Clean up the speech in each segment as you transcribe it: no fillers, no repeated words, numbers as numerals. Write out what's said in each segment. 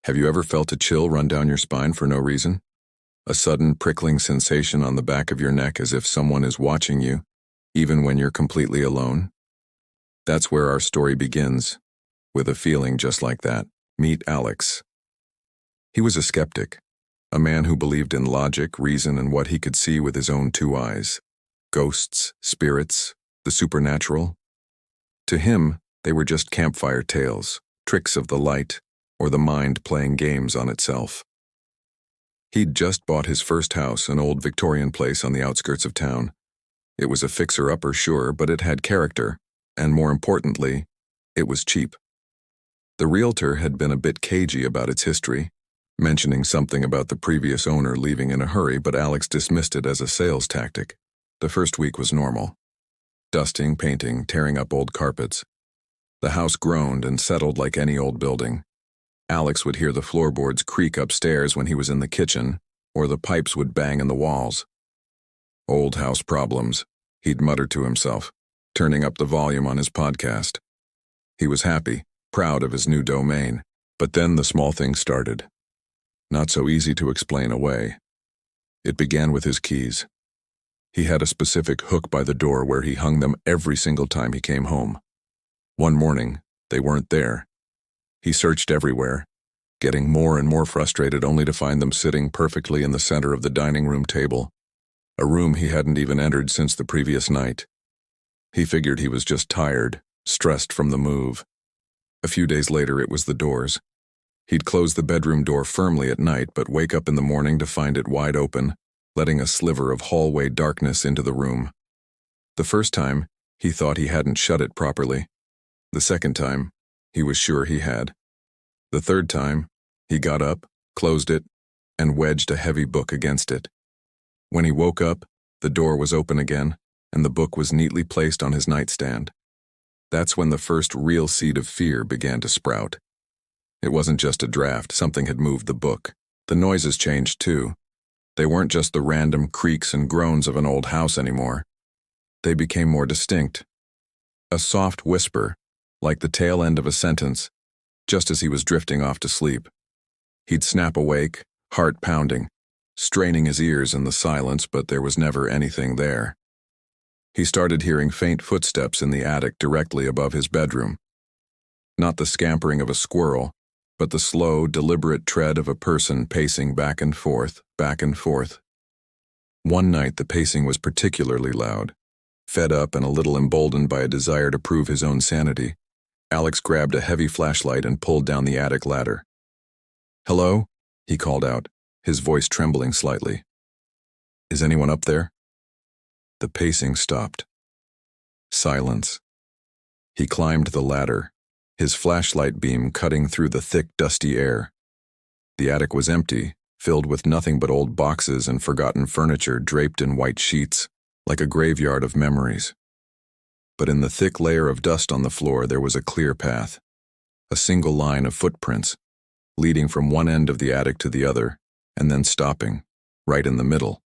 Have you ever felt a chill run down your spine for no reason? A sudden prickling sensation on the back of your neck as if someone is watching you, even when you're completely alone? That's where our story begins, with a feeling just like that. Meet Alex. He was a skeptic, a man who believed in logic, reason, and what he could see with his own two eyes. Ghosts, spirits, the supernatural. To him, they were just campfire tales, tricks of the light, or the mind playing games on itself. He'd just bought his first house, an old Victorian place on the outskirts of town. It was a fixer-upper, sure, but it had character, and more importantly, it was cheap. The realtor had been a bit cagey about its history, mentioning something about the previous owner leaving in a hurry, but Alex dismissed it as a sales tactic. The first week was normal. Dusting, painting, tearing up old carpets. The house groaned and settled like any old building. Alex would hear the floorboards creak upstairs when he was in the kitchen, or the pipes would bang in the walls. Old house problems, he'd mutter to himself, turning up the volume on his podcast. He was happy, proud of his new domain, but then the small things started. Not so easy to explain away. It began with his keys. He had a specific hook by the door where he hung them every single time he came home. One morning, they weren't there. He searched everywhere, getting more and more frustrated only to find them sitting perfectly in the center of the dining room table, a room he hadn't even entered since the previous night. He figured he was just tired, stressed from the move. A few days later, it was the doors. He'd close the bedroom door firmly at night, but wake up in the morning to find it wide open, letting a sliver of hallway darkness into the room. The first time, he thought he hadn't shut it properly. The second time, he was sure he had. The third time, he got up, closed it, and wedged a heavy book against it. When he woke up, the door was open again, and the book was neatly placed on his nightstand. That's when the first real seed of fear began to sprout. It wasn't just a draft, something had moved the book. The noises changed too. They weren't just the random creaks and groans of an old house anymore. They became more distinct. A soft whisper, like the tail end of a sentence, just as he was drifting off to sleep. He'd snap awake, heart pounding, straining his ears in the silence, but there was never anything there. He started hearing faint footsteps in the attic directly above his bedroom. Not the scampering of a squirrel, but the slow, deliberate tread of a person pacing back and forth, back and forth. One night the pacing was particularly loud. Fed up and a little emboldened by a desire to prove his own sanity, Alex grabbed a heavy flashlight and pulled down the attic ladder. "Hello?" he called out, his voice trembling slightly. "Is anyone up there?" The pacing stopped. Silence. He climbed the ladder, his flashlight beam cutting through the thick, dusty air. The attic was empty, filled with nothing but old boxes and forgotten furniture draped in white sheets, like a graveyard of memories. But in the thick layer of dust on the floor there was a clear path, a single line of footprints, leading from one end of the attic to the other, and then stopping, right in the middle.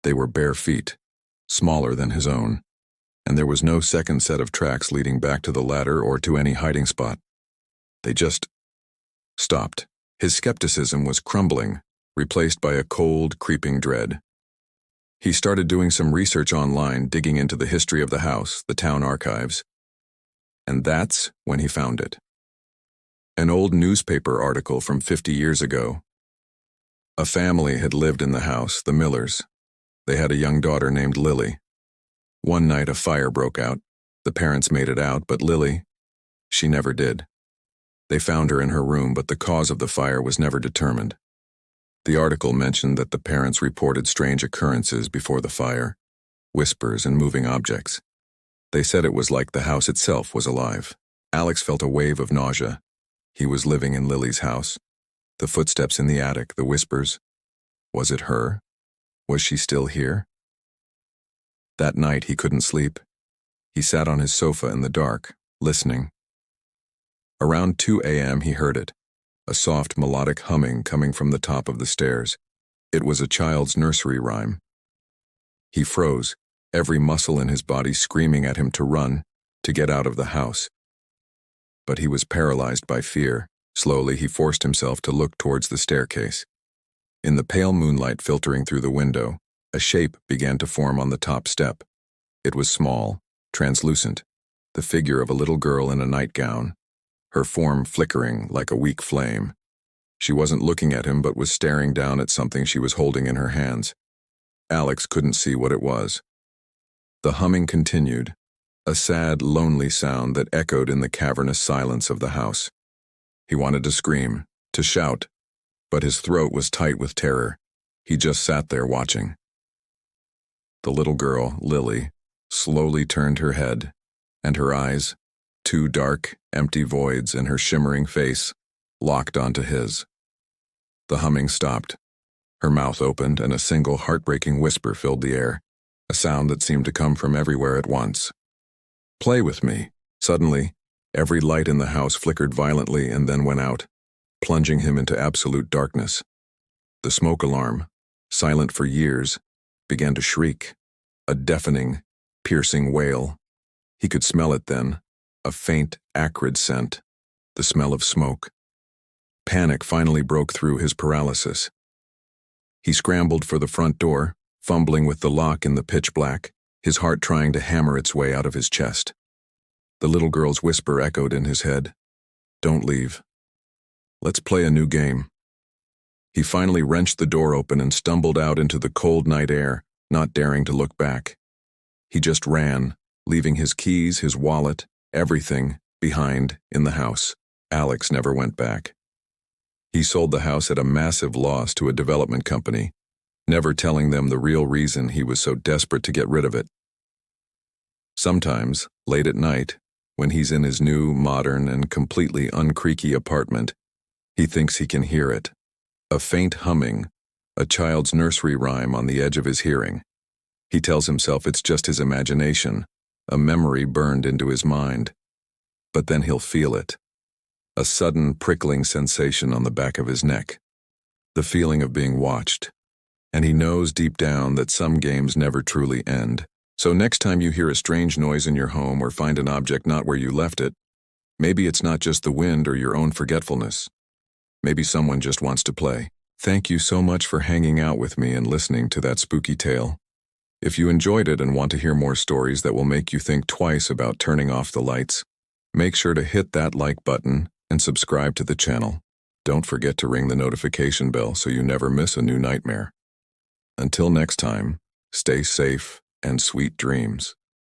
They were bare feet, smaller than his own, and there was no second set of tracks leading back to the ladder or to any hiding spot. They just stopped. His skepticism was crumbling, replaced by a cold, creeping dread. He started doing some research online, digging into the history of the house, the town archives. And that's when he found it. An old newspaper article from 50 years ago. A family had lived in the house, the Millers. They had a young daughter named Lily. One night a fire broke out. The parents made it out, but Lily, she never did. They found her in her room, but the cause of the fire was never determined. The article mentioned that the parents reported strange occurrences before the fire, whispers and moving objects. They said it was like the house itself was alive. Alex felt a wave of nausea. He was living in Lily's house. The footsteps in the attic, the whispers. Was it her? Was she still here? That night he couldn't sleep. He sat on his sofa in the dark, listening. Around 2 a.m. he heard it, a soft melodic humming coming from the top of the stairs. It was a child's nursery rhyme. He froze, every muscle in his body screaming at him to run, to get out of the house. But he was paralyzed by fear, Slowly, he forced himself to look towards the staircase. In the pale moonlight filtering through the window, a shape began to form on the top step. It was small, translucent, the figure of a little girl in a nightgown, her form flickering like a weak flame. She wasn't looking at him but was staring down at something she was holding in her hands. Alex couldn't see what it was. The humming continued, a sad, lonely sound that echoed in the cavernous silence of the house. He wanted to scream, to shout, but his throat was tight with terror. He just sat there watching. The little girl, Lily, slowly turned her head, and her eyes, two dark, empty voids in her shimmering face, locked onto his. The humming stopped. Her mouth opened and a single heartbreaking whisper filled the air, a sound that seemed to come from everywhere at once. "Play with me." Suddenly, every light in the house flickered violently and then went out, plunging him into absolute darkness. The smoke alarm, silent for years, began to shriek, a deafening, piercing wail. He could smell it then, a faint, acrid scent, the smell of smoke. Panic finally broke through his paralysis. He scrambled for the front door, fumbling with the lock in the pitch black, his heart trying to hammer its way out of his chest. The little girl's whisper echoed in his head. "Don't leave. Let's play a new game." He finally wrenched the door open and stumbled out into the cold night air, not daring to look back. He just ran, leaving his keys, his wallet, everything behind in the house. Alex never went back. He sold the house at a massive loss to a development company, never telling them the real reason he was so desperate to get rid of it. Sometimes, late at night, when he's in his new, modern, and completely uncreaky apartment, he thinks he can hear it. A faint humming, a child's nursery rhyme on the edge of his hearing. He tells himself it's just his imagination, a memory burned into his mind. But then he'll feel it. A sudden prickling sensation on the back of his neck. The feeling of being watched. And he knows deep down that some games never truly end. So next time you hear a strange noise in your home or find an object not where you left it, maybe it's not just the wind or your own forgetfulness. Maybe someone just wants to play. Thank you so much for hanging out with me and listening to that spooky tale. If you enjoyed it and want to hear more stories that will make you think twice about turning off the lights, make sure to hit that like button and subscribe to the channel. Don't forget to ring the notification bell so you never miss a new nightmare. Until next time, stay safe and sweet dreams.